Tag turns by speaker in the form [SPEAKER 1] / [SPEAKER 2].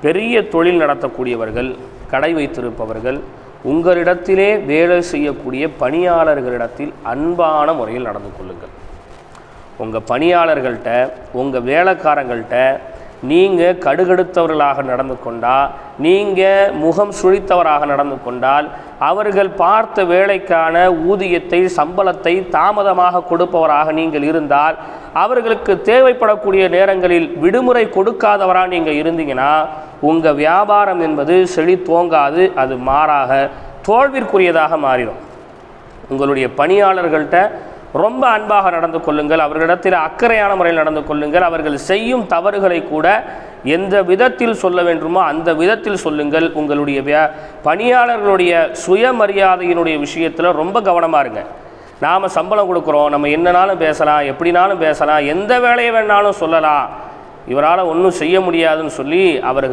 [SPEAKER 1] பெரிய தொழில் நடத்தக்கூடியவர்கள், கடை வைத்திருப்பவர்கள், உங்களிடத்திலே வேலை செய்யக்கூடிய பணியாளர்களிடத்தில் அன்பான முறையில் நடந்து கொள்ளுங்கள். உங்கள் பணியாளர்கள்ட்ட, உங்கள் வேலைக்காரங்கள்ட்ட நீங்கள் கடுகடுத்தவர்களாக நடந்து கொண்டால், நீங்கள் முகம் சுழித்தவராக நடந்து கொண்டால், அவர்கள் பார்த்த வேலைக்கான ஊதியத்தை, சம்பளத்தை தாமதமாக கொடுப்பவராக நீங்கள் இருந்தால், அவர்களுக்கு தேவைப்படக்கூடிய நேரங்களில் விடுமுறை கொடுக்காதவராக நீங்கள் இருந்தீங்கன்னா உங்கள் வியாபாரம் என்பது செழித்தோங்காது. அது மாறாக தோல்விற்குரியதாக மாறிடும். உங்களுடைய பணியாளர்கள்ட்ட ரொம்ப அன்பாக நடந்து கொள்ளுங்கள். அவர்களிடத்தில் அக்கறையான முறையில் நடந்து கொள்ளுங்கள். அவர்கள் செய்யும் தவறுகளை கூட எந்த விதத்தில் சொல்ல வேண்டுமோ அந்த விதத்தில் சொல்லுங்கள். உங்களுடைய பணியாளர்களுடைய சுயமரியாதையினுடைய விஷயத்தில் ரொம்ப கவனமாக இருங்க. நாம் சம்பளம் கொடுக்குறோம், நம்ம என்னனாலும் பேசலாம், எப்படினாலும் பேசலாம், எந்த வேலையை வேணாலும் சொல்லலாம், இவரால் ஒன்றும் செய்ய முடியாதுன்னு சொல்லி அவர்கள்